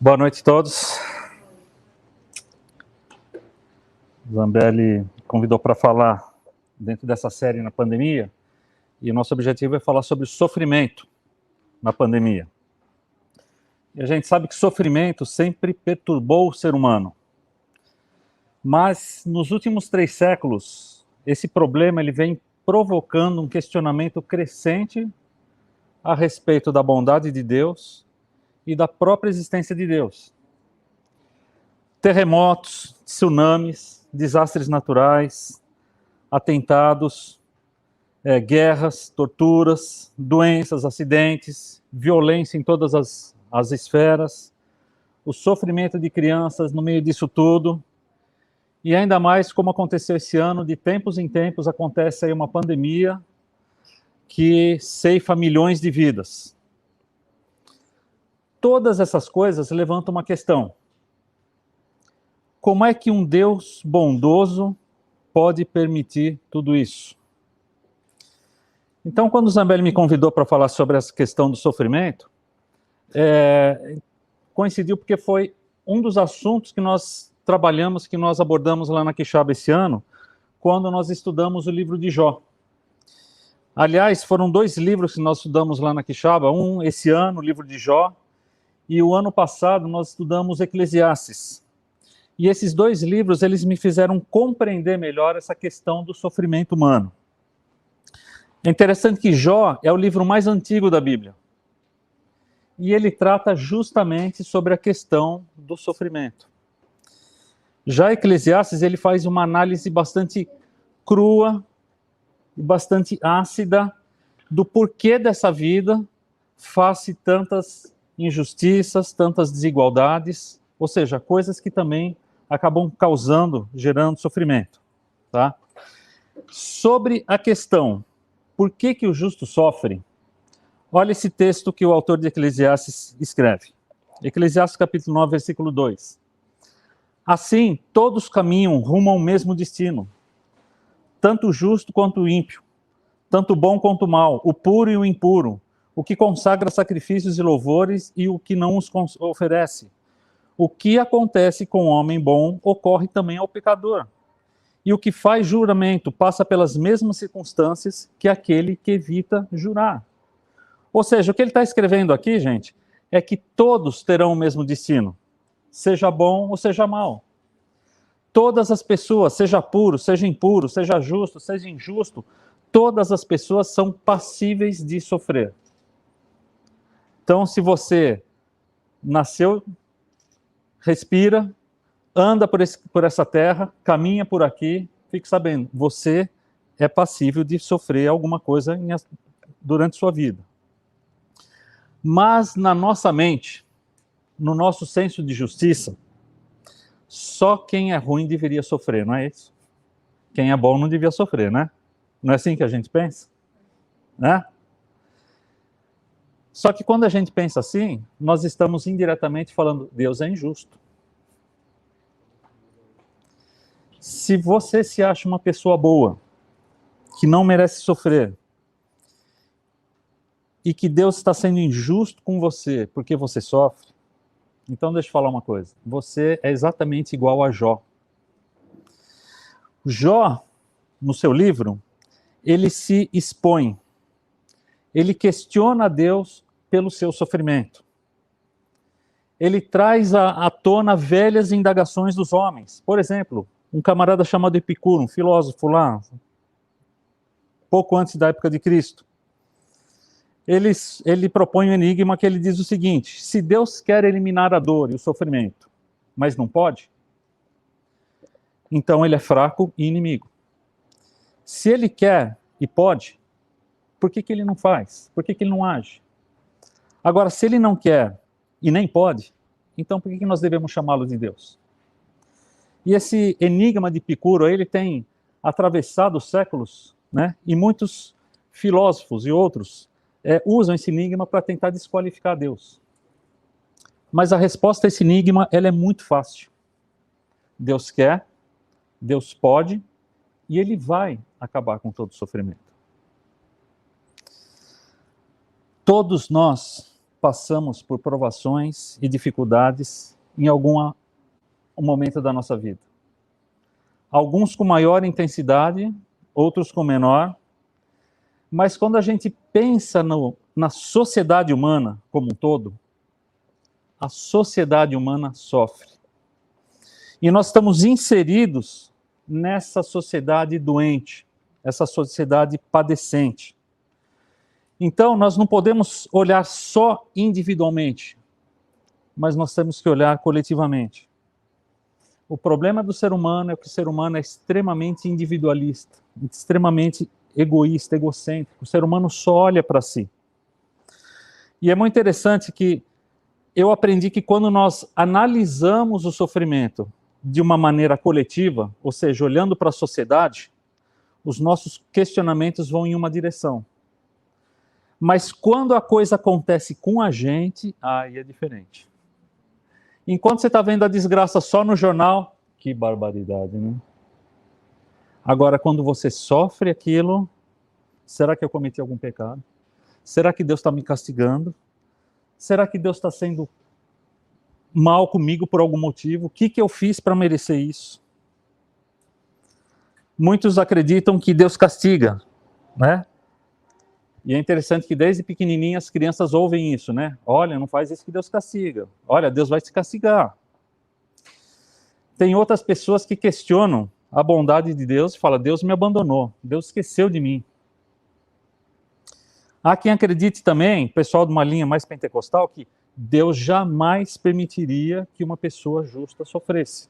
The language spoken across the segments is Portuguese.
Boa noite a todos. Zambelli convidou para falar dentro dessa série na pandemia, e o nosso objetivo é falar sobre sofrimento na pandemia. E a gente sabe que sofrimento sempre perturbou o ser humano. Mas nos últimos 3 séculos, esse problema ele vem provocando um questionamento crescente a respeito da bondade de Deus e da própria existência de Deus. Terremotos, tsunamis, desastres naturais, atentados, guerras, torturas, doenças, acidentes, violência em todas as esferas, o sofrimento de crianças no meio disso tudo, e ainda mais como aconteceu esse ano, de tempos em tempos acontece aí uma pandemia que ceifa milhões de vidas. Todas essas coisas levantam uma questão. Como é que um Deus bondoso pode permitir tudo isso? Então, quando o Zambelli me convidou para falar sobre essa questão do sofrimento, coincidiu porque foi um dos assuntos que nós trabalhamos, que nós abordamos lá na Quixaba esse ano, quando nós estudamos o livro de Jó. Aliás, foram 2 livros que nós estudamos lá na Quixaba, um esse ano, o livro de Jó, e o ano passado nós estudamos Eclesiastes. E esses 2 livros, eles me fizeram compreender melhor essa questão do sofrimento humano. É interessante que Jó é o livro mais antigo da Bíblia. E ele trata justamente sobre a questão do sofrimento. Já Eclesiastes, ele faz uma análise bastante crua e bastante ácida do porquê dessa vida face tantas injustiças, tantas desigualdades, ou seja, coisas que também acabam gerando sofrimento, tá? Sobre a questão, por que o justo sofre? Olha esse texto que o autor de Eclesiastes escreve. Eclesiastes capítulo 9, versículo 2. Assim, todos caminham rumo ao mesmo destino, tanto o justo quanto o ímpio, tanto o bom quanto o mal, o puro e o impuro, o que consagra sacrifícios e louvores e o que não os oferece. O que acontece com o homem bom ocorre também ao pecador. E o que faz juramento passa pelas mesmas circunstâncias que aquele que evita jurar. Ou seja, o que ele está escrevendo aqui, gente, é que todos terão o mesmo destino, seja bom ou seja mal. Todas as pessoas, seja puro, seja impuro, seja justo, seja injusto, todas as pessoas são passíveis de sofrer. Então, se você nasceu, respira, anda por essa terra, caminha por aqui, fique sabendo, você é passível de sofrer alguma coisa durante sua vida. Mas na nossa mente, no nosso senso de justiça, só quem é ruim deveria sofrer, não é isso? Quem é bom não devia sofrer, né? Não é assim que a gente pensa? Né? Só que quando a gente pensa assim, nós estamos indiretamente falando, Deus é injusto. Se você se acha uma pessoa boa, que não merece sofrer, e que Deus está sendo injusto com você porque você sofre, então deixa eu falar uma coisa, você é exatamente igual a Jó. Jó, no seu livro, ele se expõe, ele questiona Deus pelo seu sofrimento. Ele traz à tona velhas indagações dos homens. Por exemplo, um camarada chamado Epicuro, um filósofo lá, pouco antes da época de Cristo. Ele propõe um enigma que ele diz o seguinte: se Deus quer eliminar a dor e o sofrimento, mas não pode, então ele é fraco e inimigo. Se ele quer e pode, por que ele não faz? Por que ele não age? Agora, se ele não quer e nem pode, então por que nós devemos chamá-lo de Deus? E esse enigma de Epicuro, ele tem atravessado os séculos né? E muitos filósofos e outros usam esse enigma para tentar desqualificar Deus. Mas a resposta a esse enigma, ela é muito fácil. Deus quer, Deus pode, e Ele vai acabar com todo o sofrimento. Todos nós passamos por provações e dificuldades em algum momento da nossa vida. Alguns com maior intensidade, outros com menor. Mas quando a gente pensa na sociedade humana como um todo, a sociedade humana sofre. E nós estamos inseridos nessa sociedade doente, essa sociedade padecente. Então, nós não podemos olhar só individualmente, mas nós temos que olhar coletivamente. O problema do ser humano é que o ser humano é extremamente individualista, extremamente egoísta, egocêntrico. O ser humano só olha para si. E é muito interessante que eu aprendi que quando nós analisamos o sofrimento de uma maneira coletiva, ou seja, olhando para a sociedade, os nossos questionamentos vão em uma direção. Mas quando a coisa acontece com a gente, aí é diferente. Enquanto você está vendo a desgraça só no jornal, que barbaridade, né? Agora, quando você sofre aquilo, será que eu cometi algum pecado? Será que Deus está me castigando? Será que Deus está sendo mal comigo por algum motivo? O que eu fiz para merecer isso? Muitos acreditam que Deus castiga, né? E é interessante que desde pequenininho as crianças ouvem isso, né? Olha, não faz isso que Deus castiga. Olha, Deus vai te castigar. Tem outras pessoas que questionam a bondade de Deus e falam, Deus me abandonou, Deus esqueceu de mim. Há quem acredite também, pessoal de uma linha mais pentecostal, que Deus jamais permitiria que uma pessoa justa sofresse.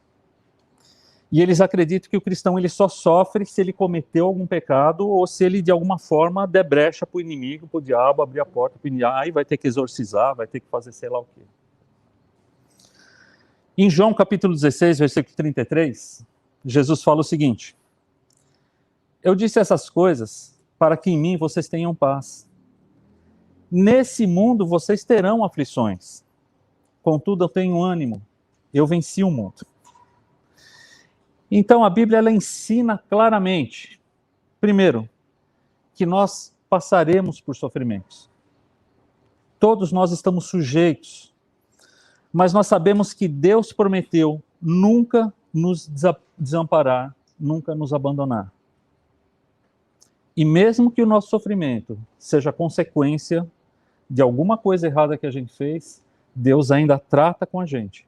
E eles acreditam que o cristão ele só sofre se ele cometeu algum pecado ou se ele de alguma forma der brecha para o inimigo, para o diabo, abrir a porta para o inimigo. Aí vai ter que exorcizar, vai ter que fazer sei lá o quê. Em João capítulo 16, versículo 33, Jesus fala o seguinte: eu disse essas coisas para que em mim vocês tenham paz. Nesse mundo vocês terão aflições. Contudo, eu tenho ânimo. Eu venci o mundo. Então, a Bíblia ela ensina claramente, primeiro, que nós passaremos por sofrimentos. Todos nós estamos sujeitos. Mas nós sabemos que Deus prometeu nunca nos desamparar, nunca nos abandonar. E mesmo que o nosso sofrimento seja consequência de alguma coisa errada que a gente fez, Deus ainda trata com a gente.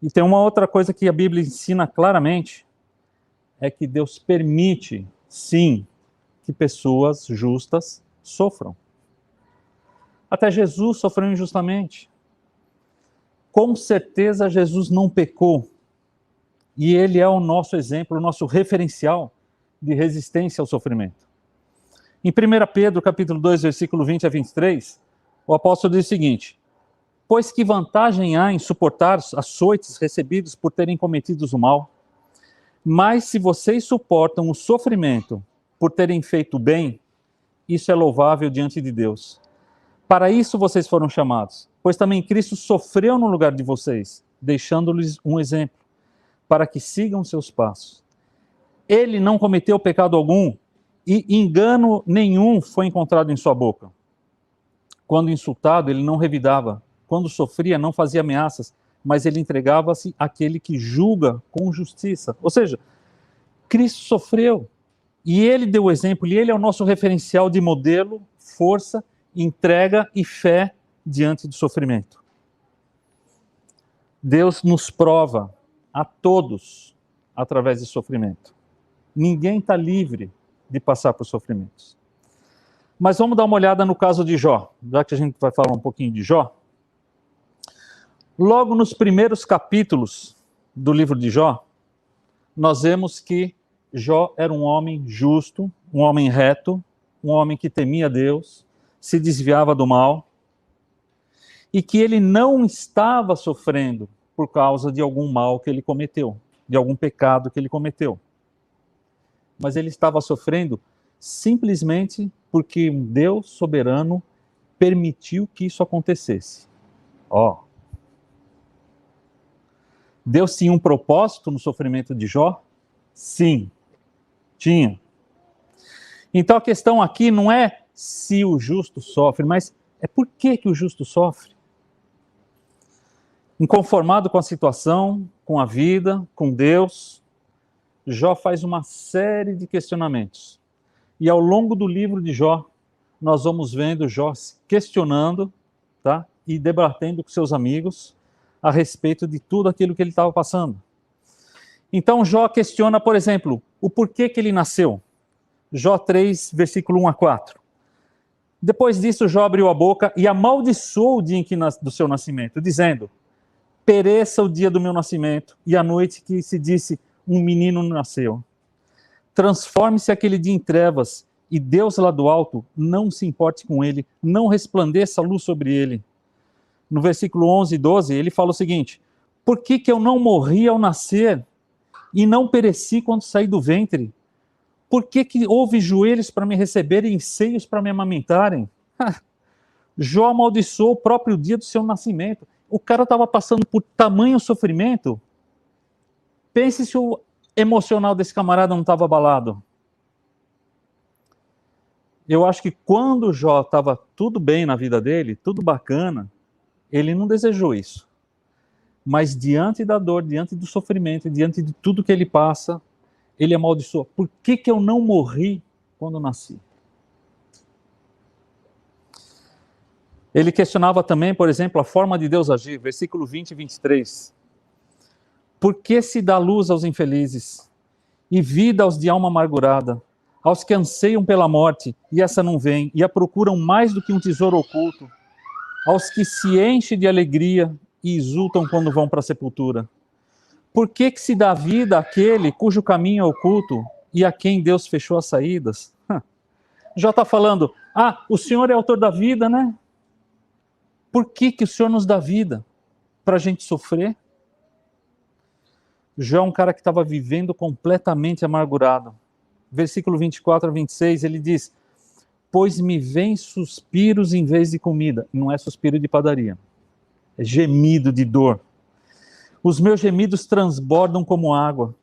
E tem uma outra coisa que a Bíblia ensina claramente, é que Deus permite, sim, que pessoas justas sofram. Até Jesus sofreu injustamente. Com certeza Jesus não pecou. E ele é o nosso exemplo, o nosso referencial de resistência ao sofrimento. Em 1 Pedro, capítulo 2, versículo 20 a 23, o apóstolo diz o seguinte: pois que vantagem há em suportar açoites recebidos por terem cometido o mal? Mas se vocês suportam o sofrimento por terem feito o bem, isso é louvável diante de Deus. Para isso vocês foram chamados, pois também Cristo sofreu no lugar de vocês, deixando-lhes um exemplo, para que sigam seus passos. Ele não cometeu pecado algum, e engano nenhum foi encontrado em sua boca. Quando insultado, ele não revidava. Quando sofria, não fazia ameaças, mas ele entregava-se àquele que julga com justiça. Ou seja, Cristo sofreu, e ele deu o exemplo, e ele é o nosso referencial de modelo, força, entrega e fé diante do sofrimento. Deus nos prova a todos através de sofrimento. Ninguém está livre de passar por sofrimentos. Mas vamos dar uma olhada no caso de Jó, já que a gente vai falar um pouquinho de Jó. Logo nos primeiros capítulos do livro de Jó, nós vemos que Jó era um homem justo, um homem reto, um homem que temia Deus, se desviava do mal, e que ele não estava sofrendo por causa de algum mal que ele cometeu, de algum pecado que ele cometeu. mas ele estava sofrendo simplesmente porque um Deus soberano permitiu que isso acontecesse. Ó. Deus tinha um propósito no sofrimento de Jó? Sim, tinha. Então a questão aqui não é se o justo sofre, mas é por que o justo sofre. Inconformado com a situação, com a vida, com Deus, Jó faz uma série de questionamentos. E ao longo do livro de Jó, nós vamos vendo Jó se questionando, tá? E debatendo com seus amigos a respeito de tudo aquilo que ele estava passando. Então Jó questiona, por exemplo, o porquê que ele nasceu. Jó 3, versículo 1 a 4. Depois disso, Jó abriu a boca e amaldiçoou o dia em que do seu nascimento, dizendo: pereça o dia do meu nascimento e a noite que se disse um menino nasceu. Transforme-se aquele dia em trevas e Deus lá do alto não se importe com ele, não resplandeça a luz sobre ele. No versículo 11 e 12, ele fala o seguinte: por que eu não morri ao nascer e não pereci quando saí do ventre? Por que houve joelhos para me receberem e seios para me amamentarem? Jó amaldiçoou o próprio dia do seu nascimento. O cara estava passando por tamanho sofrimento. Pense se o emocional desse camarada não estava abalado. Eu acho que quando Jó estava tudo bem na vida dele, tudo bacana, ele não desejou isso. Mas diante da dor, diante do sofrimento, diante de tudo que ele passa, ele amaldiçoou. Por que eu não morri quando nasci? Ele questionava também, por exemplo, a forma de Deus agir. Versículo 20 e 23. Por que se dá luz aos infelizes e vida aos de alma amargurada, aos que anseiam pela morte e essa não vem, e a procuram mais do que um tesouro oculto, aos que se enchem de alegria e exultam quando vão para a sepultura? Por que se dá vida àquele cujo caminho é oculto e a quem Deus fechou as saídas? Já está falando, o Senhor é autor da vida, né? Por que o Senhor nos dá vida? Para a gente sofrer? Jó é um cara que estava vivendo completamente amargurado. Versículo 24 a 26, ele diz: pois me vêm suspiros em vez de comida. Não é suspiro de padaria, é gemido de dor. Os meus gemidos transbordam como água.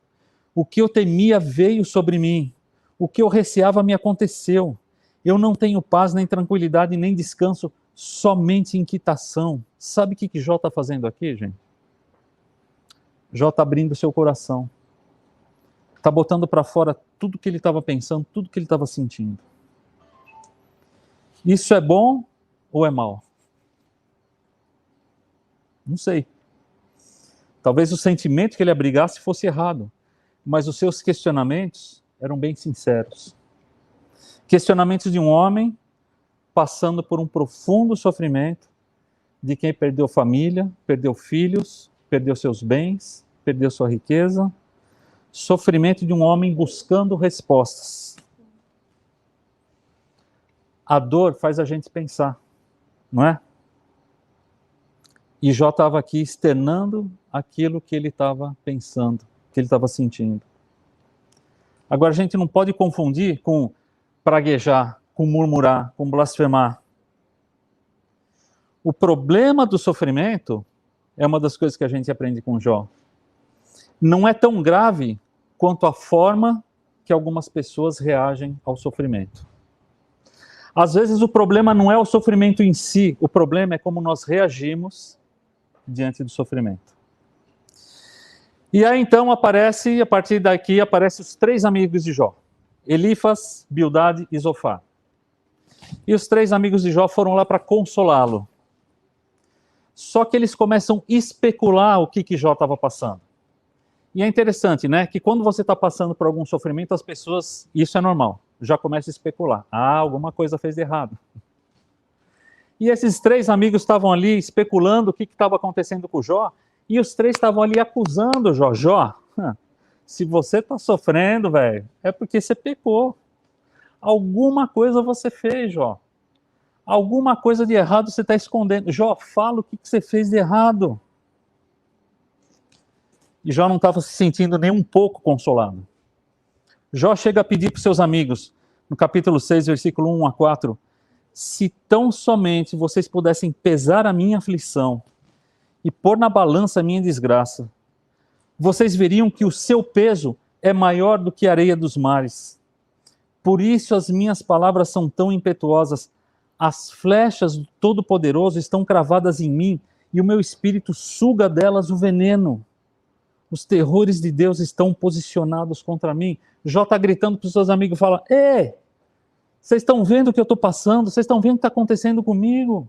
O que eu temia veio sobre mim. O que eu receava me aconteceu. Eu não tenho paz, nem tranquilidade, nem descanso, somente inquietação. Sabe o que Jó está fazendo aqui, gente? Jó está abrindo seu coração. Está botando para fora tudo que ele estava pensando, tudo que ele estava sentindo. Isso é bom ou é mal? Não sei. Talvez o sentimento que ele abrigasse fosse errado, mas os seus questionamentos eram bem sinceros. Questionamentos de um homem passando por um profundo sofrimento, de quem perdeu família, perdeu filhos, perdeu seus bens, perdeu sua riqueza. Sofrimento de um homem buscando respostas. A dor faz a gente pensar, não é? E Jó estava aqui externando aquilo que ele estava pensando, que ele estava sentindo. Agora, a gente não pode confundir com praguejar, com murmurar, com blasfemar. O problema do sofrimento é uma das coisas que a gente aprende com Jó. Não é tão grave quanto a forma que algumas pessoas reagem ao sofrimento. Às vezes o problema não é o sofrimento em si, o problema é como nós reagimos diante do sofrimento. E aí então a partir daqui aparecem os 3 amigos de Jó: Elifaz, Bildade e Zofar. E os 3 amigos de Jó foram lá para consolá-lo. Só que eles começam a especular o que Jó estava passando. E é interessante, né, que quando você está passando por algum sofrimento, as pessoas, isso é normal, já começam a especular. Alguma coisa fez de errado. E esses 3 amigos estavam ali especulando o que estava acontecendo com o Jó, e os 3 estavam ali acusando o Jó. Jó, se você está sofrendo, velho, é porque você pecou. Alguma coisa você fez, Jó. Alguma coisa de errado você está escondendo. Jó, fala o que você fez de errado. E Jó não estava se sentindo nem um pouco consolado. Jó chega a pedir para os seus amigos, no capítulo 6, versículo 1 a 4, se tão somente vocês pudessem pesar a minha aflição e pôr na balança a minha desgraça, vocês veriam que o seu peso é maior do que a areia dos mares. Por isso as minhas palavras são tão impetuosas. As flechas do Todo-Poderoso estão cravadas em mim e o meu espírito suga delas o veneno. Os terrores de Deus estão posicionados contra mim. Jó está gritando para os seus amigos e fala: ei, vocês estão vendo o que eu estou passando? Vocês estão vendo o que está acontecendo comigo?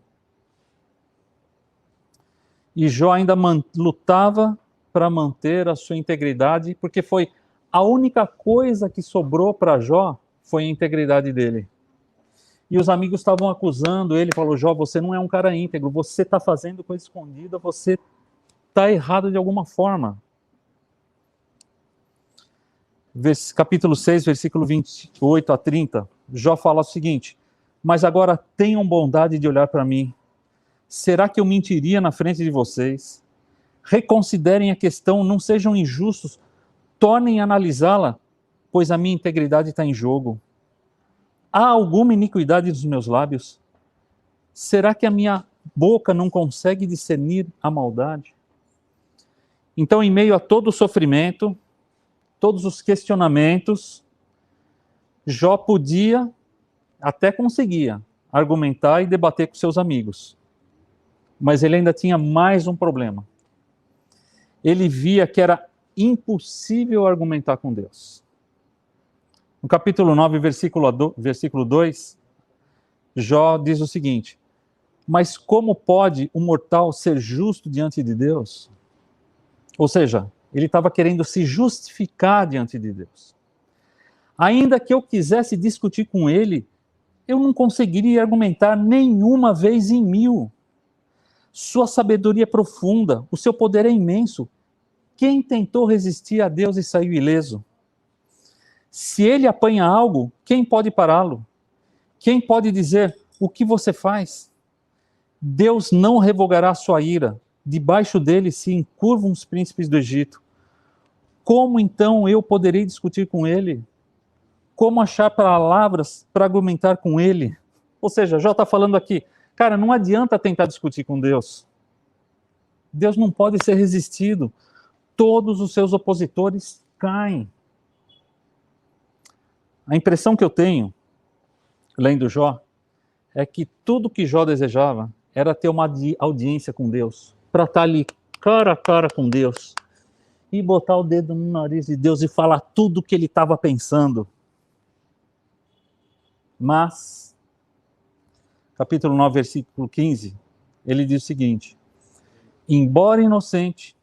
E Jó ainda lutava para manter a sua integridade, porque foi a única coisa que sobrou para Jó, foi a integridade dele. E os amigos estavam acusando ele, falou: Jó, você não é um cara íntegro, você está fazendo coisa escondida, você está errado de alguma forma. Capítulo 6, versículo 28 a 30, Jó fala o seguinte: mas agora tenham bondade de olhar para mim. Será que eu mentiria na frente de vocês? Reconsiderem a questão, não sejam injustos, tornem a analisá-la, pois a minha integridade está em jogo. Há alguma iniquidade nos meus lábios? Será que a minha boca não consegue discernir a maldade? Então, em meio a todo o sofrimento, todos os questionamentos, Jó podia, até conseguia, argumentar e debater com seus amigos. Mas ele ainda tinha mais um problema. Ele via que era impossível argumentar com Deus. No capítulo 9, versículo 2, Jó diz o seguinte: mas como pode o mortal ser justo diante de Deus? Ou seja, ele estava querendo se justificar diante de Deus. Ainda que eu quisesse discutir com ele, eu não conseguiria argumentar nenhuma vez em 1000. Sua sabedoria é profunda, o seu poder é imenso. Quem tentou resistir a Deus e saiu ileso? Se ele apanha algo, quem pode pará-lo? Quem pode dizer: o que você faz? Deus não revogará sua ira. Debaixo dele se encurvam os príncipes do Egito. Como então eu poderei discutir com ele? Como achar palavras para argumentar com ele? Ou seja, Jó está falando aqui, cara, não adianta tentar discutir com Deus. Deus não pode ser resistido. Todos os seus opositores caem. A impressão que eu tenho, lendo Jó, é que tudo que Jó desejava era ter uma audiência com Deus, para estar ali cara a cara com Deus, e botar o dedo no nariz de Deus e falar tudo o que ele estava pensando. Mas, capítulo 9, versículo 15, ele diz o seguinte: embora inocente,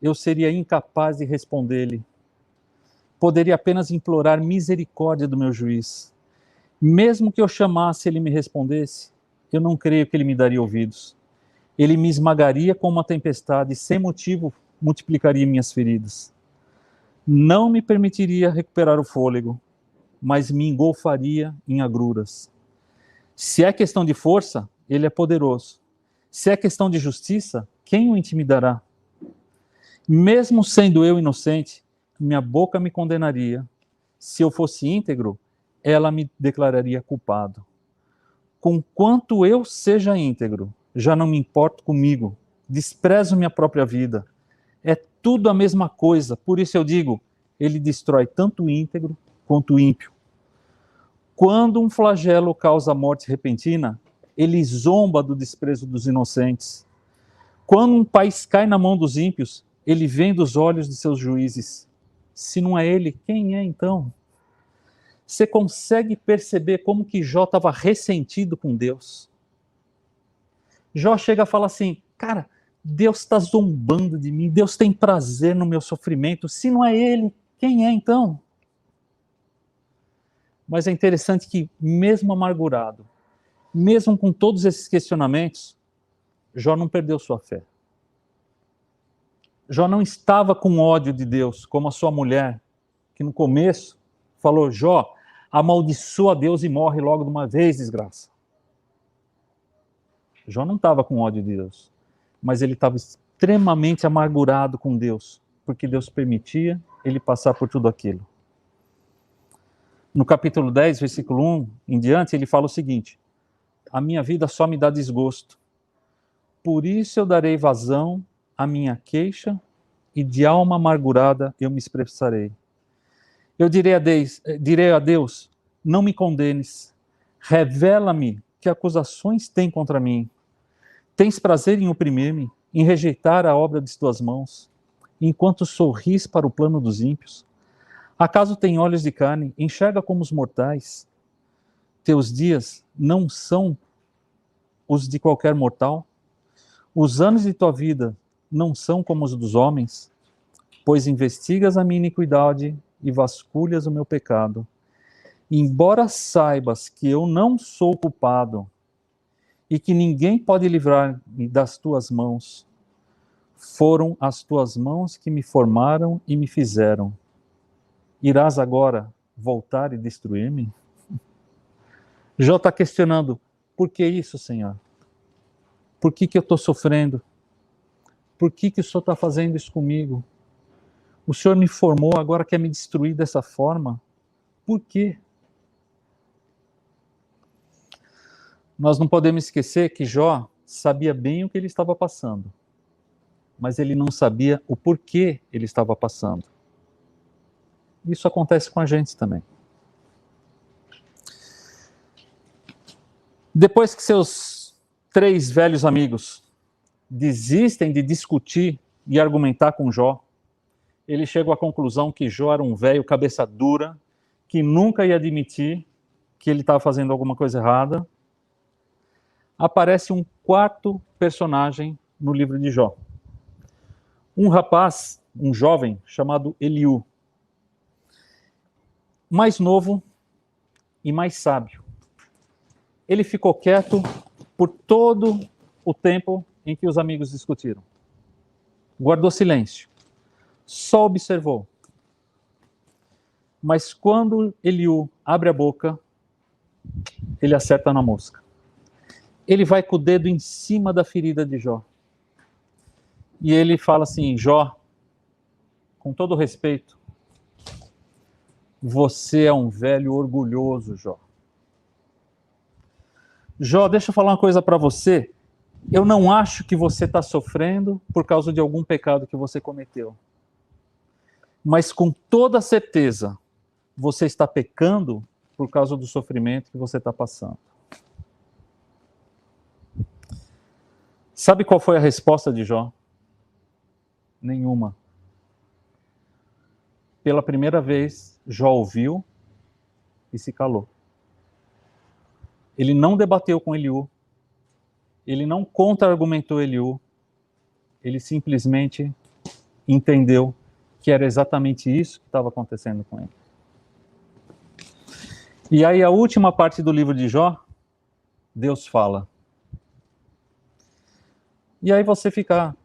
eu seria incapaz de responder-lhe. Poderia apenas implorar misericórdia do meu juiz. Mesmo que eu chamasse e ele me respondesse, eu não creio que ele me daria ouvidos. Ele me esmagaria com uma tempestade e, sem motivo, multiplicaria minhas feridas. Não me permitiria recuperar o fôlego, mas me engolfaria em agruras. Se é questão de força, ele é poderoso. Se é questão de justiça, quem o intimidará? Mesmo sendo eu inocente, minha boca me condenaria. Se eu fosse íntegro, ela me declararia culpado. Conquanto eu seja íntegro, já não me importo comigo, desprezo minha própria vida. É tudo a mesma coisa, por isso eu digo, ele destrói tanto o íntegro quanto o ímpio. Quando um flagelo causa morte repentina, ele zomba do desprezo dos inocentes. Quando um país cai na mão dos ímpios, ele vem dos olhos de seus juízes. Se não é ele, quem é então? Você consegue perceber como que Jó estava ressentido com Deus? Jó chega a falar assim, cara, Deus está zombando de mim, Deus tem prazer no meu sofrimento, se não é ele, quem é então? Mas é interessante que, mesmo amargurado, mesmo com todos esses questionamentos, Jó não perdeu sua fé. Jó não estava com ódio de Deus, como a sua mulher, que no começo falou: Jó, amaldiçoa Deus e morre logo de uma vez, desgraça. Jó não estava com ódio de Deus, mas ele estava extremamente amargurado com Deus, porque Deus permitia ele passar por tudo aquilo. No capítulo 10, versículo 1 em diante, ele fala o seguinte: a minha vida só me dá desgosto. Por isso eu darei vazão à minha queixa e de alma amargurada eu me expressarei. Eu direi a Deus, não me condenes. Revela-me que acusações tem contra mim. Tens prazer em oprimir-me, em rejeitar a obra de tuas mãos, enquanto sorris para o plano dos ímpios. Acaso tem olhos de carne, enxerga como os mortais? Teus dias não são os de qualquer mortal? Os anos de tua vida não são como os dos homens? Pois investigas a minha iniquidade e vasculhas o meu pecado. Embora saibas que eu não sou culpado e que ninguém pode livrar-me das tuas mãos, foram as tuas mãos que me formaram e me fizeram. Irás agora voltar e destruir-me? Jó está questionando, por que isso, Senhor? Por que eu estou sofrendo? Por que o Senhor está fazendo isso comigo? O Senhor me formou, agora quer me destruir dessa forma? Por quê? Nós não podemos esquecer que Jó sabia bem o que ele estava passando, mas ele não sabia o porquê ele estava passando. Isso acontece com a gente também. Depois que seus 3 velhos amigos desistem de discutir e argumentar com Jó, ele chega à conclusão que Jó era um velho cabeça dura, que nunca ia admitir que ele estava fazendo alguma coisa errada. Aparece um 4º personagem no livro de Jó. Um rapaz, um jovem, chamado Eliú. Mais novo e mais sábio. Ele ficou quieto por todo o tempo em que os amigos discutiram. Guardou silêncio. Só observou. Mas quando Eliú abre a boca, ele acerta na mosca. Ele vai com o dedo em cima da ferida de Jó. E ele fala assim, Jó, com todo respeito, você é um velho orgulhoso, Jó. Jó, deixa eu falar uma coisa para você. Eu não acho que você está sofrendo por causa de algum pecado que você cometeu. Mas com toda certeza, você está pecando por causa do sofrimento que você está passando. Sabe qual foi a resposta de Jó? Nenhuma. Pela primeira vez, Jó ouviu e se calou. Ele não debateu com Eliú. Ele não contra-argumentou Eliú. Ele simplesmente entendeu que era exatamente isso que estava acontecendo com ele. E aí a última parte do livro de Jó, Deus fala. E aí você fica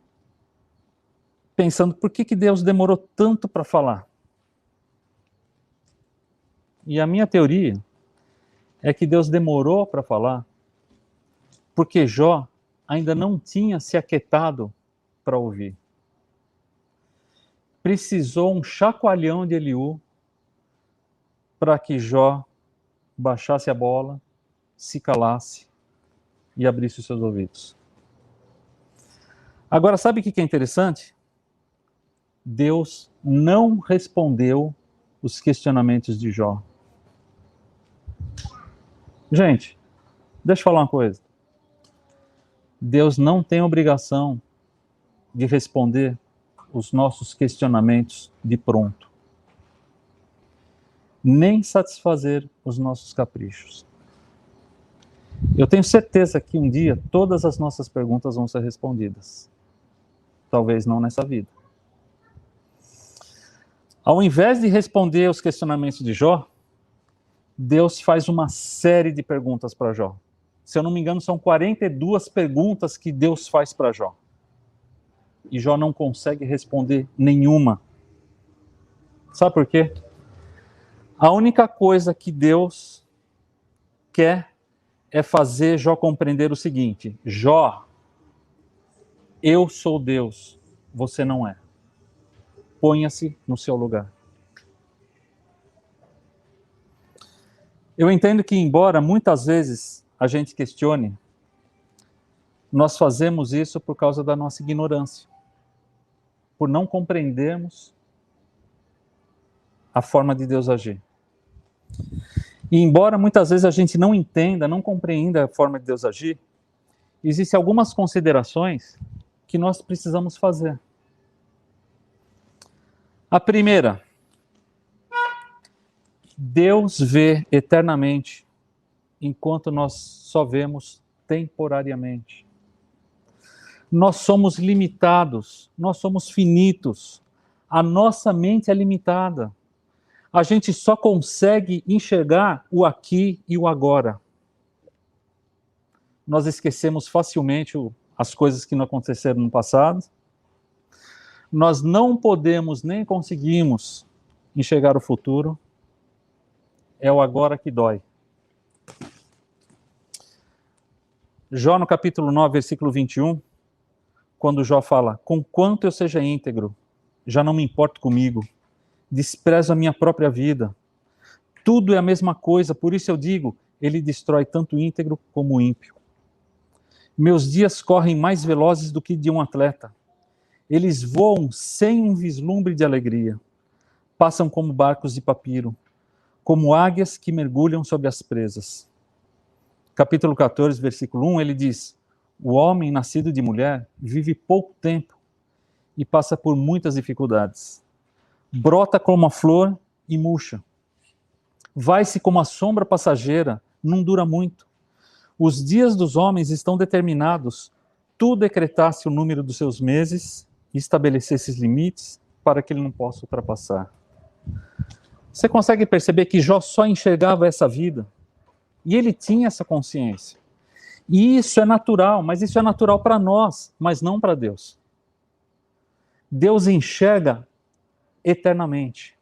pensando, por que Deus demorou tanto para falar? E a minha teoria é que Deus demorou para falar porque Jó ainda não tinha se aquietado para ouvir. Precisou um chacoalhão de Eliú para que Jó baixasse a bola, se calasse e abrisse os seus ouvidos. Agora, sabe o que é interessante? Deus não respondeu os questionamentos de Jó. Gente, deixa eu falar uma coisa. Deus não tem obrigação de responder os nossos questionamentos de pronto, nem satisfazer os nossos caprichos. Eu tenho certeza que um dia todas as nossas perguntas vão ser respondidas. Talvez não nessa vida. Ao invés de responder os questionamentos de Jó, Deus faz uma série de perguntas para Jó. Se eu não me engano, são 42 perguntas que Deus faz para Jó. E Jó não consegue responder nenhuma. Sabe por quê? A única coisa que Deus quer é fazer Jó compreender o seguinte: Jó, eu sou Deus, você não é. Ponha-se no seu lugar. Eu entendo que, embora muitas vezes a gente questione, nós fazemos isso por causa da nossa ignorância, por não compreendermos a forma de Deus agir. E embora muitas vezes a gente não entenda, não compreenda a forma de Deus agir, existem algumas considerações que nós precisamos fazer. A primeira, Deus vê eternamente, enquanto nós só vemos temporariamente. Nós somos limitados, nós somos finitos, a nossa mente é limitada. A gente só consegue enxergar o aqui e o agora. Nós esquecemos facilmente as coisas que não aconteceram no passado. Nós não podemos nem conseguimos enxergar o futuro. É o agora que dói. Jó, no capítulo 9, versículo 21, quando Jó fala: conquanto eu seja íntegro, já não me importo comigo, desprezo a minha própria vida. Tudo é a mesma coisa, por isso eu digo, ele destrói tanto o íntegro como o ímpio. Meus dias correm mais velozes do que de um atleta. Eles voam sem um vislumbre de alegria. Passam como barcos de papiro, como águias que mergulham sobre as presas. Capítulo 14, versículo 1, ele diz: o homem nascido de mulher vive pouco tempo e passa por muitas dificuldades. Brota como a flor e murcha. Vai-se como a sombra passageira, não dura muito. Os dias dos homens estão determinados. Tu decretaste o número dos seus meses e estabelecesse limites para que ele não possa ultrapassar. Você consegue perceber que Jó só enxergava essa vida? E ele tinha essa consciência. E isso é natural, mas isso é natural para nós, mas não para Deus. Deus enxerga eternamente.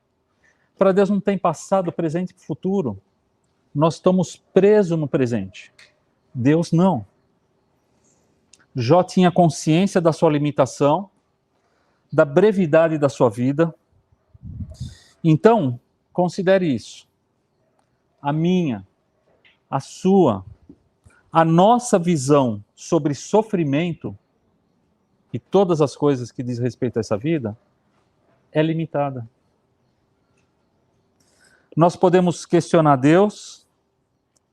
Para Deus não tem passado, presente e futuro. Nós estamos presos no presente. Deus não. Jó tinha consciência da sua limitação, da brevidade da sua vida. Então, considere isso. A minha, a sua, a nossa visão sobre sofrimento e todas as coisas que diz respeito a essa vida é limitada. Nós podemos questionar Deus,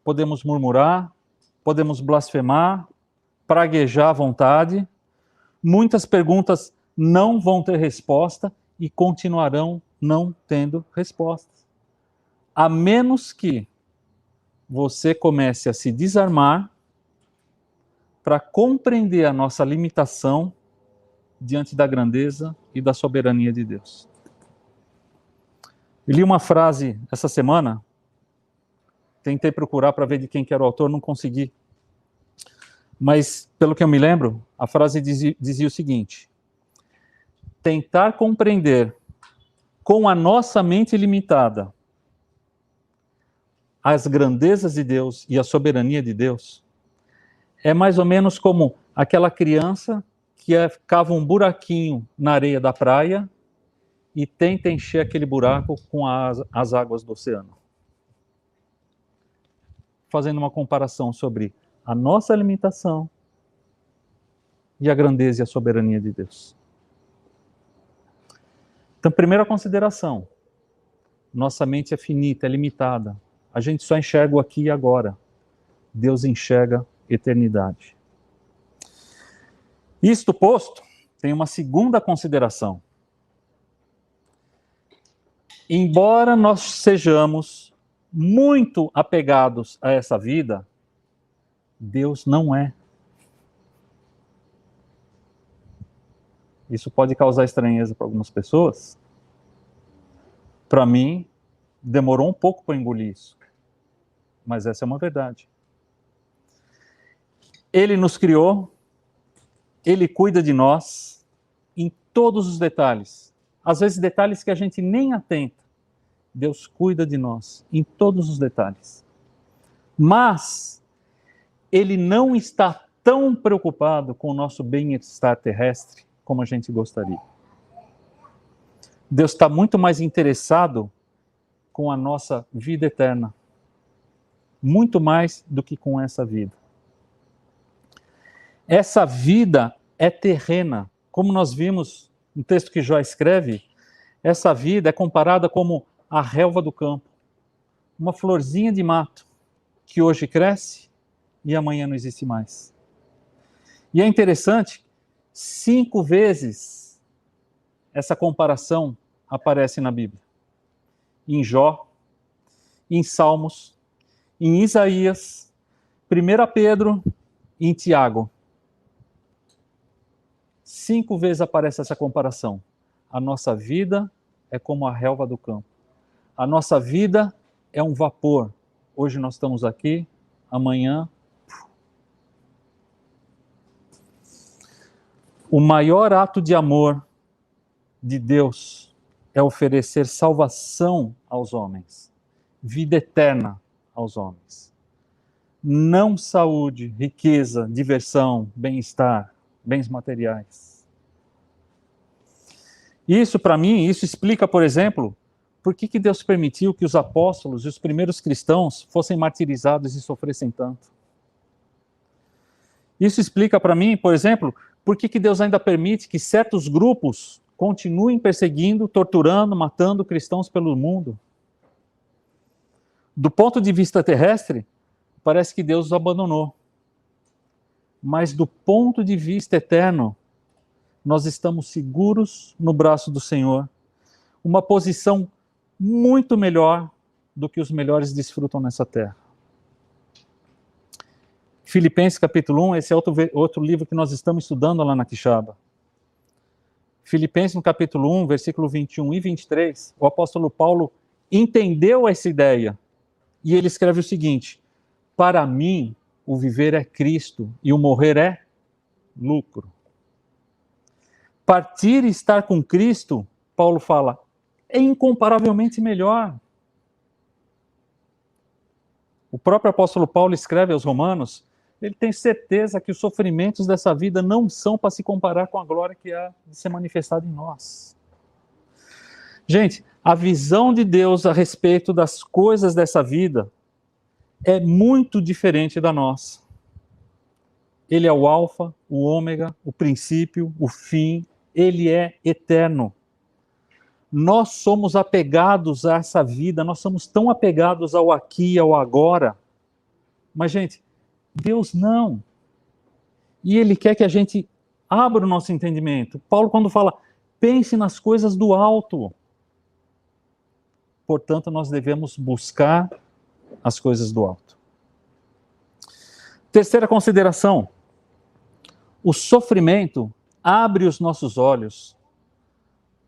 podemos murmurar, podemos blasfemar, praguejar à vontade. Muitas perguntas não vão ter resposta e continuarão não tendo respostas. A menos que você comece a se desarmar para compreender a nossa limitação diante da grandeza e da soberania de Deus. Eu li uma frase essa semana, tentei procurar para ver de quem que era o autor, não consegui. Mas, pelo que eu me lembro, a frase dizia o seguinte: tentar compreender com a nossa mente limitada as grandezas de Deus e a soberania de Deus é mais ou menos como aquela criança que cava um buraquinho na areia da praia e tenta encher aquele buraco com as águas do oceano. Fazendo uma comparação sobre a nossa limitação e a grandeza e a soberania de Deus. Então, primeira consideração, nossa mente é finita, é limitada. A gente só enxerga o aqui e agora. Deus enxerga eternidade. Isto posto, tem uma segunda consideração. Embora nós sejamos muito apegados a essa vida, Deus não é. Isso pode causar estranheza para algumas pessoas. Para mim, demorou um pouco para engolir isso. Mas essa é uma verdade. Ele nos criou, Ele cuida de nós em todos os detalhes. Às vezes detalhes que a gente nem atenta. Deus cuida de nós em todos os detalhes. Mas Ele não está tão preocupado com o nosso bem-estar terrestre como a gente gostaria. Deus está muito mais interessado com a nossa vida eterna. muito mais do que com essa vida. Essa vida é terrena. Como nós vimos no texto que Jó escreve, essa vida é comparada como a relva do campo. Uma florzinha de mato que hoje cresce e amanhã não existe mais. E é interessante, 5 vezes essa comparação aparece na Bíblia. Em Jó, em Salmos, em Isaías, 1 Pedro e em Tiago. 5 vezes aparece essa comparação. A nossa vida é como a relva do campo. A nossa vida é um vapor. Hoje nós estamos aqui, amanhã. O maior ato de amor de Deus é oferecer salvação aos homens, vida eterna aos homens. Não saúde, riqueza, diversão, bem-estar, bens materiais. Isso, para mim, isso explica, por exemplo, por que Deus permitiu que os apóstolos e os primeiros cristãos fossem martirizados e sofressem tanto. Isso explica para mim, por exemplo, por que Deus ainda permite que certos grupos continuem perseguindo, torturando, matando cristãos pelo mundo. Do ponto de vista terrestre, parece que Deus os abandonou. Mas do ponto de vista eterno, nós estamos seguros no braço do Senhor. Uma posição muito melhor do que os melhores desfrutam nessa terra. Filipenses capítulo 1, esse é outro livro que nós estamos estudando lá na Quixaba. Filipenses no capítulo 1, versículo 21 e 23, o apóstolo Paulo entendeu essa ideia. E ele escreve o seguinte: para mim, o viver é Cristo e o morrer é lucro. Partir e estar com Cristo, Paulo fala, é incomparavelmente melhor. O próprio apóstolo Paulo escreve aos Romanos, ele tem certeza que os sofrimentos dessa vida não são para se comparar com a glória que há de ser manifestada em nós. Gente, a visão de Deus a respeito das coisas dessa vida é muito diferente da nossa. Ele é o alfa, o ômega, o princípio, o fim, ele é eterno. Nós somos apegados a essa vida, nós somos tão apegados ao aqui e ao agora. Mas, gente, Deus não. E Ele quer que a gente abra o nosso entendimento. Paulo, quando fala, pense nas coisas do alto. Portanto, nós devemos buscar as coisas do alto. Terceira consideração. O sofrimento abre os nossos olhos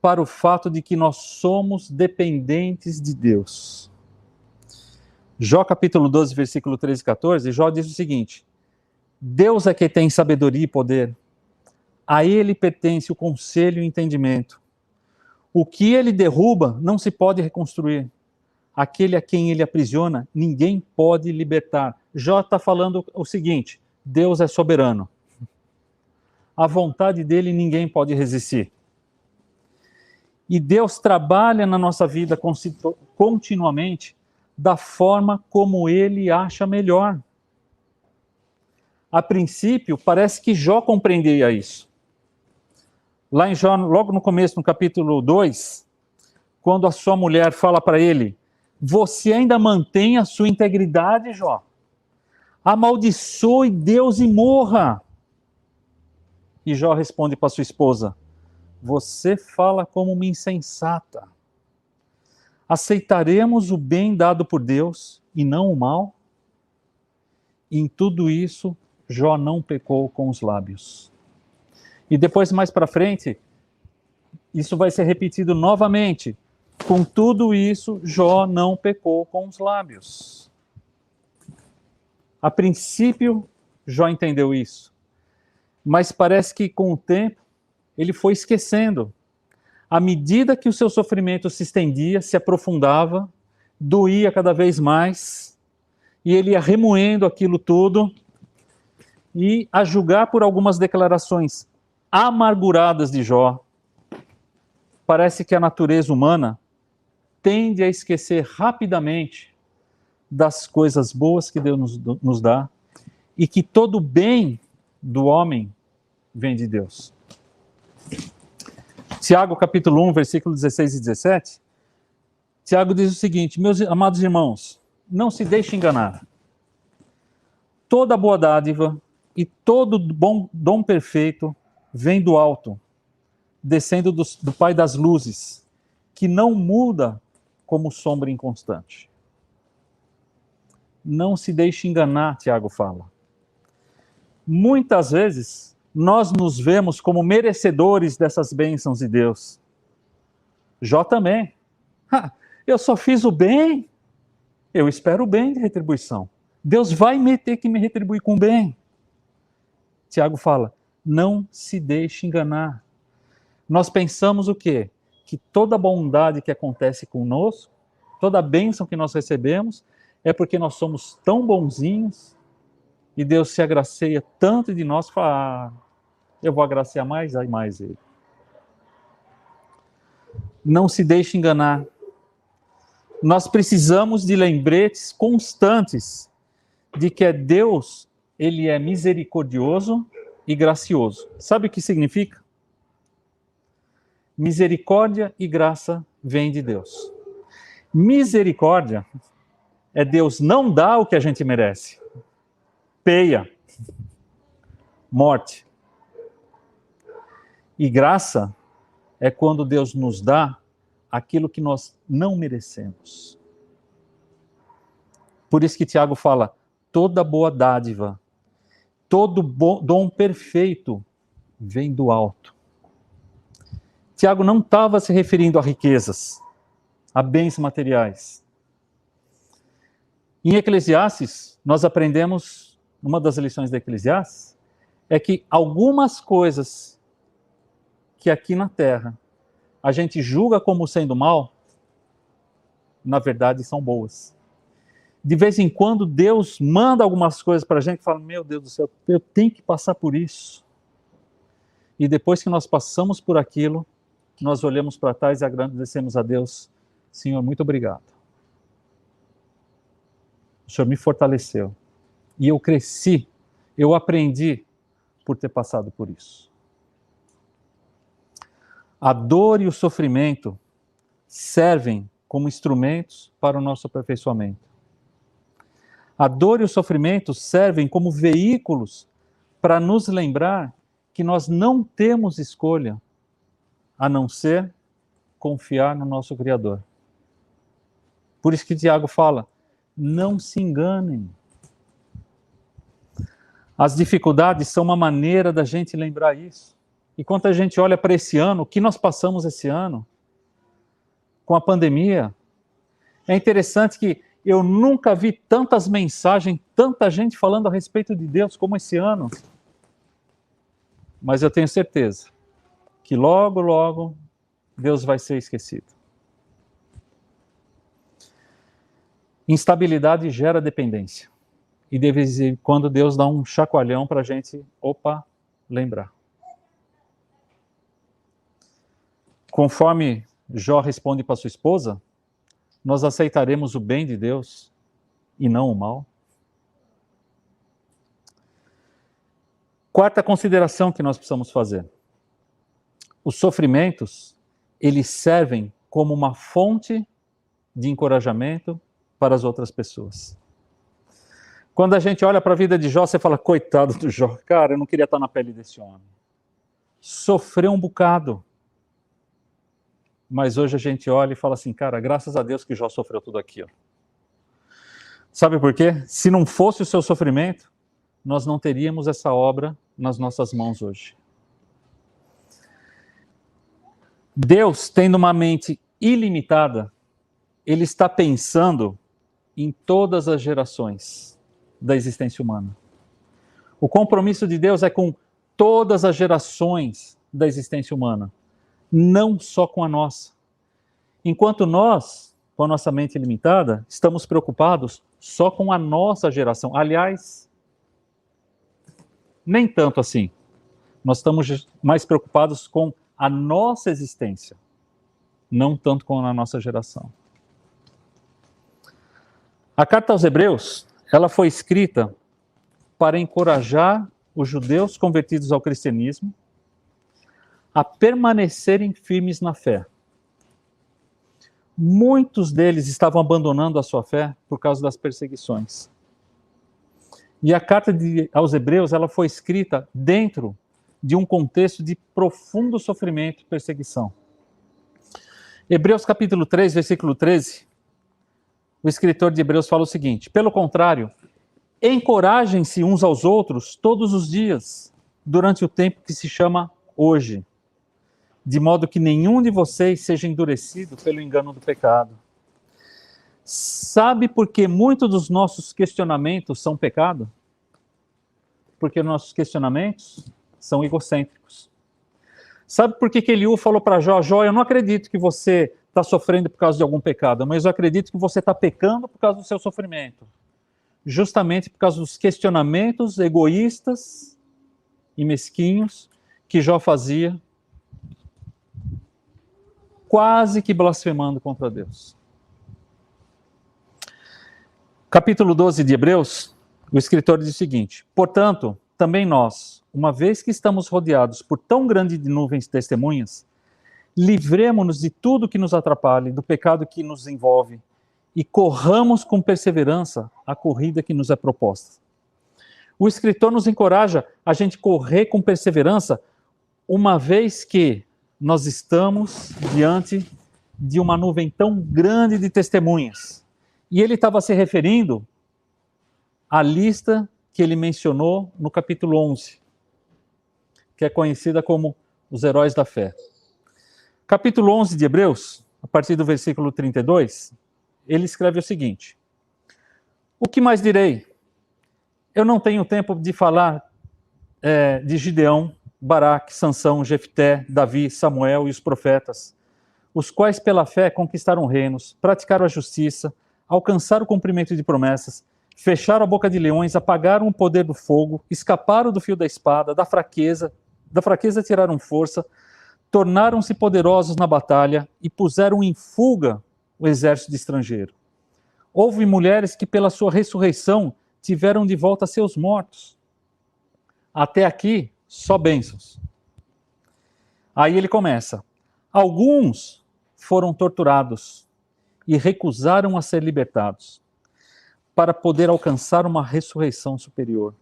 para o fato de que nós somos dependentes de Deus. Jó capítulo 12, versículo 13 e 14, Jó diz o seguinte: Deus é quem tem sabedoria e poder, a Ele pertence o conselho e o entendimento. O que Ele derruba não se pode reconstruir. Aquele a quem Ele aprisiona, ninguém pode libertar. Jó está falando o seguinte: Deus é soberano. A vontade dele ninguém pode resistir. E Deus trabalha na nossa vida continuamente da forma como Ele acha melhor. A princípio, parece que Jó compreendia isso. Lá em Jó, logo no começo, no capítulo 2, quando a sua mulher fala para ele, você ainda mantém a sua integridade, Jó? Amaldiçoe Deus e morra. E Jó responde para sua esposa, você fala como uma insensata. Aceitaremos o bem dado por Deus e não o mal? Em tudo isso, Jó não pecou com os lábios. E depois, mais para frente, isso vai ser repetido novamente. Com tudo isso, Jó não pecou com os lábios. A princípio, Jó entendeu isso. Mas parece que com o tempo, ele foi esquecendo. À medida que o seu sofrimento se estendia, se aprofundava, doía cada vez mais, e ele ia remoendo aquilo tudo, e a julgar por algumas declarações amarguradas de Jó, parece que a natureza humana tende a esquecer rapidamente das coisas boas que Deus nos dá e que todo bem do homem vem de Deus. Tiago capítulo 1, versículo 16 e 17, Tiago diz o seguinte: meus amados irmãos, não se deixe enganar. Toda boa dádiva e todo bom dom perfeito vem do alto, descendo do Pai das luzes, que não muda como sombra inconstante. Não se deixe enganar, Tiago fala. Muitas vezes, nós nos vemos como merecedores dessas bênçãos de Deus. Jó também. Eu só fiz o bem, eu espero o bem de retribuição. Deus vai ter que me retribuir com bem. Tiago fala, não se deixe enganar. Nós pensamos o quê? Que toda bondade que acontece conosco, toda bênção que nós recebemos, é porque nós somos tão bonzinhos e Deus se agracia tanto de nós, fala, eu vou agraciar mais e mais ele. Não se deixe enganar. Nós precisamos de lembretes constantes de que Deus, ele é misericordioso e gracioso. Sabe o que significa? Misericórdia e graça vêm de Deus. Misericórdia é Deus não dar o que a gente merece. Peia, morte. E graça é quando Deus nos dá aquilo que nós não merecemos. Por isso que Tiago fala, toda boa dádiva, todo dom perfeito vem do alto. Tiago não estava se referindo a riquezas, a bens materiais. Em Eclesiastes, nós aprendemos, uma das lições da Eclesiastes, é que algumas coisas que aqui na Terra a gente julga como sendo mal, na verdade são boas. De vez em quando Deus manda algumas coisas para a gente e fala, meu Deus do céu, eu tenho que passar por isso. E depois que nós passamos por aquilo, nós olhamos para trás e agradecemos a Deus, Senhor, muito obrigado. O Senhor me fortaleceu. E eu cresci, eu aprendi por ter passado por isso. A dor e o sofrimento servem como instrumentos para o nosso aperfeiçoamento. A dor e o sofrimento servem como veículos para nos lembrar que nós não temos escolha a não ser confiar no nosso Criador. Por isso que Tiago fala, não se enganem. As dificuldades são uma maneira da gente lembrar isso. E quando a gente olha para esse ano, o que nós passamos esse ano, com a pandemia, é interessante que eu nunca vi tantas mensagens, tanta gente falando a respeito de Deus como esse ano. Mas eu tenho certeza que logo, logo, Deus vai ser esquecido. Instabilidade gera dependência. E de vez em quando Deus dá um chacoalhão para a gente, lembrar. Conforme Jó responde para sua esposa, nós aceitaremos o bem de Deus e não o mal. Quarta consideração que nós precisamos fazer. Os sofrimentos, eles servem como uma fonte de encorajamento para as outras pessoas. Quando a gente olha para a vida de Jó, você fala, coitado do Jó, cara, eu não queria estar na pele desse homem. Sofreu um bocado. Mas hoje a gente olha e fala assim, cara, graças a Deus que Jó sofreu tudo aquilo. Sabe por quê? Se não fosse o seu sofrimento, nós não teríamos essa obra nas nossas mãos hoje. Deus, tendo uma mente ilimitada, ele está pensando em todas as gerações da existência humana. O compromisso de Deus é com todas as gerações da existência humana, não só com a nossa. Enquanto nós, com a nossa mente limitada, estamos preocupados só com a nossa geração. Aliás, nem tanto assim. Nós estamos mais preocupados com a nossa existência, não tanto com a nossa geração. A carta aos Hebreus, ela foi escrita para encorajar os judeus convertidos ao cristianismo a permanecerem firmes na fé. Muitos deles estavam abandonando a sua fé por causa das perseguições. E a carta aos Hebreus, ela foi escrita dentro de um contexto de profundo sofrimento e perseguição. Hebreus capítulo 3, versículo 13, o escritor de Hebreus fala o seguinte: pelo contrário, encorajem-se uns aos outros todos os dias, durante o tempo que se chama hoje, de modo que nenhum de vocês seja endurecido pelo engano do pecado. Sabe por que muitos dos nossos questionamentos são pecado? Porque nossos questionamentos são egocêntricos. Sabe por que Eliú falou para Jó: Jó, eu não acredito que você está sofrendo por causa de algum pecado, mas eu acredito que você está pecando por causa do seu sofrimento. Justamente por causa dos questionamentos egoístas e mesquinhos que Jó fazia, quase que blasfemando contra Deus. Capítulo 12 de Hebreus, o escritor diz o seguinte: portanto, também nós, uma vez que estamos rodeados por tão grande de nuvens de testemunhas, livremo-nos de tudo que nos atrapalhe, do pecado que nos envolve, e corramos com perseverança a corrida que nos é proposta. O escritor nos encoraja a gente correr com perseverança, uma vez que nós estamos diante de uma nuvem tão grande de testemunhas. E ele estava se referindo à lista que ele mencionou no capítulo 11, que é conhecida como os heróis da fé. Capítulo 11 de Hebreus, a partir do versículo 32, ele escreve o seguinte: o que mais direi? Eu não tenho tempo de falar de Gideão, Baraque, Sansão, Jefté, Davi, Samuel e os profetas, os quais pela fé conquistaram reinos, praticaram a justiça, alcançaram o cumprimento de promessas, fecharam a boca de leões, apagaram o poder do fogo, escaparam do fio da espada, da fraqueza tiraram força, tornaram-se poderosos na batalha e puseram em fuga o exército de estrangeiro. Houve mulheres que pela sua ressurreição tiveram de volta seus mortos. Até aqui, só bênçãos. Aí ele começa: alguns foram torturados e recusaram a ser libertados, para poder alcançar uma ressurreição superior.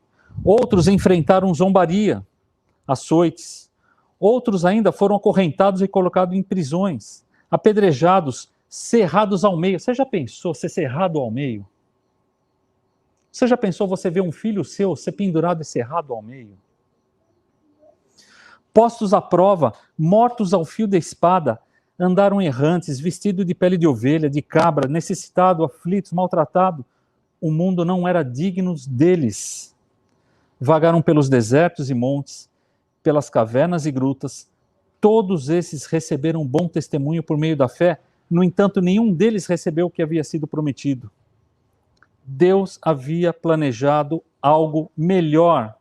Outros enfrentaram zombaria, açoites. Outros ainda foram acorrentados e colocados em prisões, apedrejados, serrados ao meio. Você já pensou ser serrado ao meio? Você já pensou você ver um filho seu ser pendurado e serrado ao meio? Postos à prova, mortos ao fio da espada, andaram errantes, vestidos de pele de ovelha, de cabra, necessitados, aflitos, maltratados. O mundo não era digno deles. Vagaram pelos desertos e montes, pelas cavernas e grutas. Todos esses receberam bom testemunho por meio da fé. No entanto, nenhum deles recebeu o que havia sido prometido. Deus havia planejado algo melhor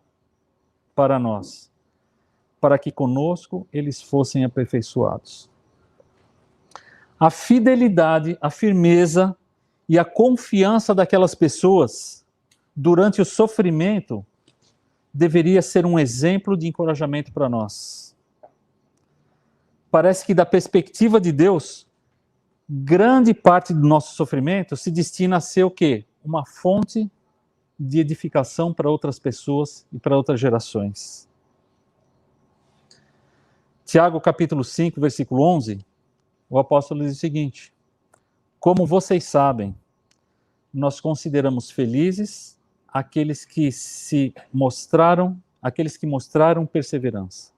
para nós, para que conosco eles fossem aperfeiçoados. A fidelidade, a firmeza e a confiança daquelas pessoas durante o sofrimento deveria ser um exemplo de encorajamento para nós. Parece que da perspectiva de Deus, grande parte do nosso sofrimento se destina a ser o quê? Uma fonte de edificação para outras pessoas e para outras gerações. Tiago capítulo 5, versículo 11, o apóstolo diz o seguinte: como vocês sabem, nós consideramos felizes aqueles que mostraram perseverança.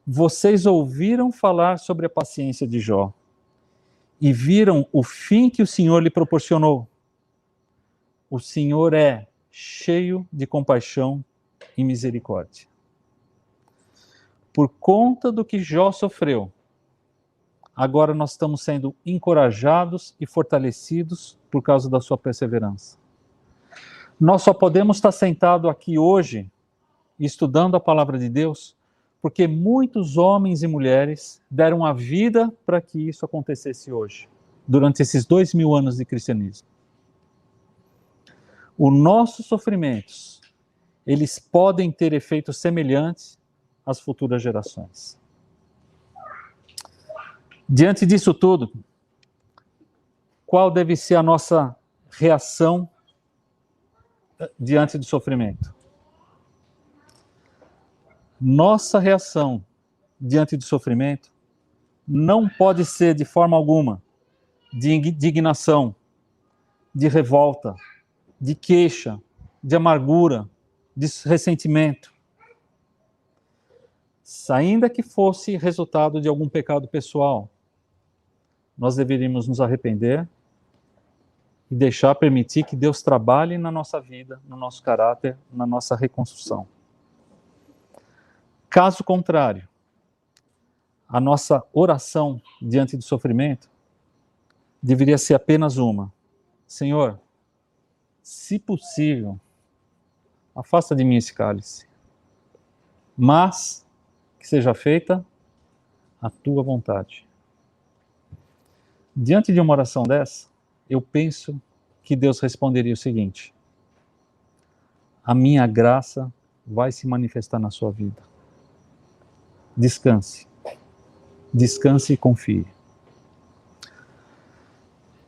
Vocês ouviram falar sobre a paciência de Jó e viram o fim que o Senhor lhe proporcionou. O Senhor é cheio de compaixão e misericórdia. Por conta do que Jó sofreu, agora nós estamos sendo encorajados e fortalecidos por causa da sua perseverança. Nós só podemos estar sentados aqui hoje, estudando a palavra de Deus, porque muitos homens e mulheres deram a vida para que isso acontecesse hoje, durante esses 2000 anos de cristianismo. os nossos sofrimentos, eles podem ter efeitos semelhantes às futuras gerações. Diante disso tudo, qual deve ser a nossa reação diante do sofrimento? Nossa reação diante do sofrimento não pode ser de forma alguma de indignação, de revolta, de queixa, de amargura, de ressentimento. Ainda que fosse resultado de algum pecado pessoal, nós deveríamos nos arrepender e permitir que Deus trabalhe na nossa vida, no nosso caráter, na nossa reconstrução. Caso contrário, a nossa oração diante do sofrimento deveria ser apenas uma: Senhor, se possível, afasta de mim esse cálice, mas que seja feita a tua vontade. Diante de uma oração dessa, eu penso que Deus responderia o seguinte: a minha graça vai se manifestar na sua vida. Descanse. Descanse e confie.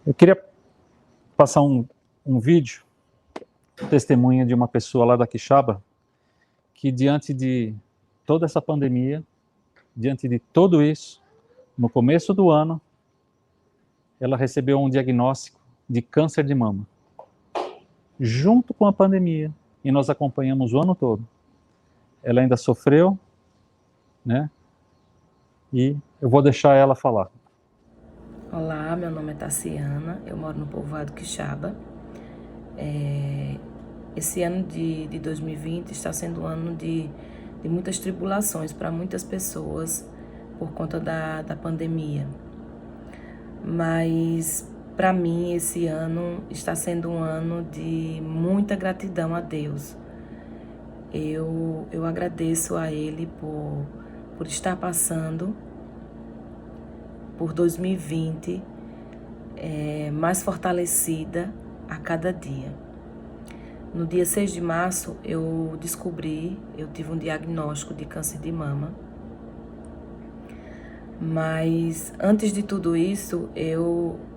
Eu queria passar um vídeo, testemunha de uma pessoa lá da Quixaba, que diante de toda essa pandemia, diante de tudo isso, no começo do ano, ela recebeu um diagnóstico de câncer de mama. Junto com a pandemia, e nós acompanhamos o ano todo. Ela ainda sofreu, né? E eu vou deixar ela falar. Olá, meu nome é Tassiana, eu moro no povoado Quixaba. Esse ano de 2020 está sendo um ano de muitas tribulações para muitas pessoas por conta da pandemia. Mas para mim esse ano está sendo um ano de muita gratidão a Deus. Eu agradeço a Ele por estar passando por 2020 mais fortalecida a cada dia. No dia 6 de março eu tive um diagnóstico de câncer de mama. Mas antes de tudo isso,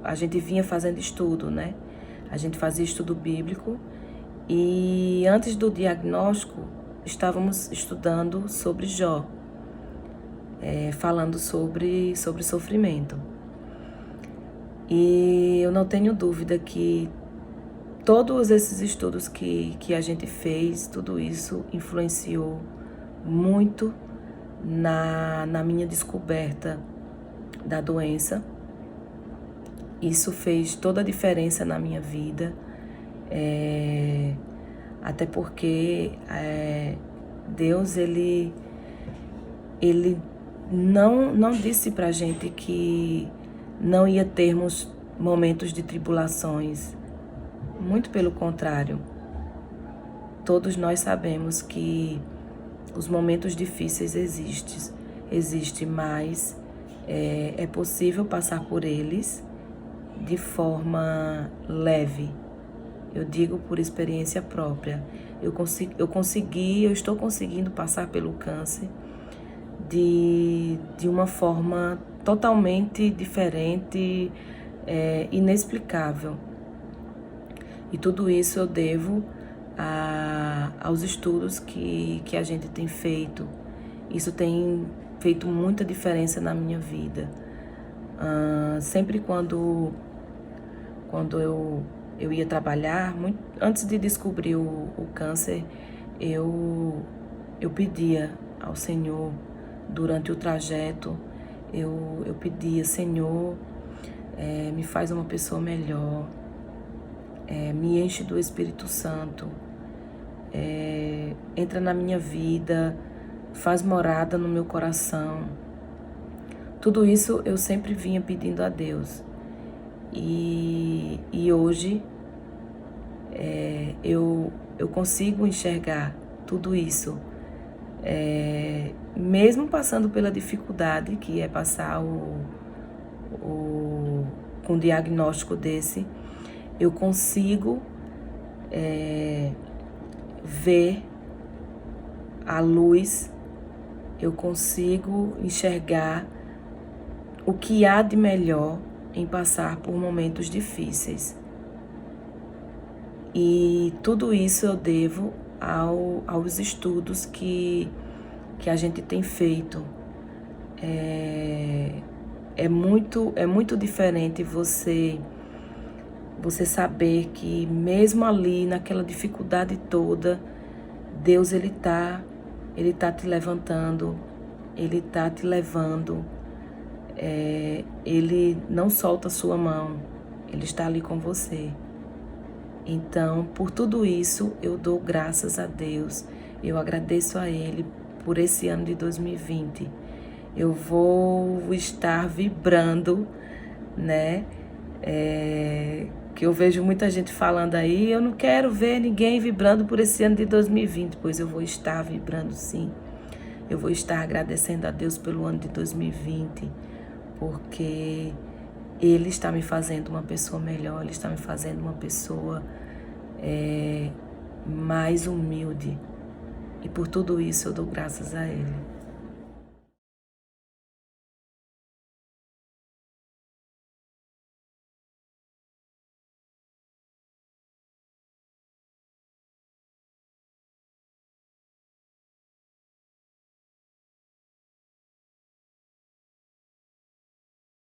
a gente vinha fazendo estudo, né? A gente fazia estudo bíblico e antes do diagnóstico estávamos estudando sobre Jó, falando sobre sofrimento. E eu não tenho dúvida que todos esses estudos que a gente fez, tudo isso influenciou muito na minha descoberta da doença. Isso fez toda a diferença na minha vida, até porque Deus, ele não disse pra gente que não ia termos momentos de tribulações. Muito pelo contrário. Todos nós sabemos que os momentos difíceis existem, mas é possível passar por eles de forma leve. Eu digo por experiência própria. Eu estou conseguindo passar pelo câncer de uma forma totalmente diferente, inexplicável. E tudo isso eu devo aos estudos que a gente tem feito. Isso tem feito muita diferença na minha vida. Sempre quando eu ia trabalhar, antes de descobrir o câncer, eu pedia ao Senhor, durante o trajeto, eu pedia: Senhor, me faz uma pessoa melhor, me enche do Espírito Santo, entra na minha vida, faz morada no meu coração. Tudo isso eu sempre vinha pedindo a Deus. E hoje eu consigo enxergar tudo isso. Mesmo passando pela dificuldade que é passar com um diagnóstico desse, eu consigo ver a luz, eu consigo enxergar o que há de melhor em passar por momentos difíceis. E tudo isso eu devo aos estudos que a gente tem feito. É muito diferente você saber que mesmo ali, naquela dificuldade toda, Deus ele tá te levantando, Ele tá te levando. Ele não solta a sua mão, Ele está ali com você. Então, por tudo isso, eu dou graças a Deus, eu agradeço a Ele por esse ano de 2020. Eu vou estar vibrando, né? Que eu vejo muita gente falando aí, eu não quero ver ninguém vibrando por esse ano de 2020, pois eu vou estar vibrando sim. Eu vou estar agradecendo a Deus pelo ano de 2020, porque Ele está me fazendo uma pessoa melhor, Ele está me fazendo uma pessoa mais humilde. E por tudo isso eu dou graças a Ele.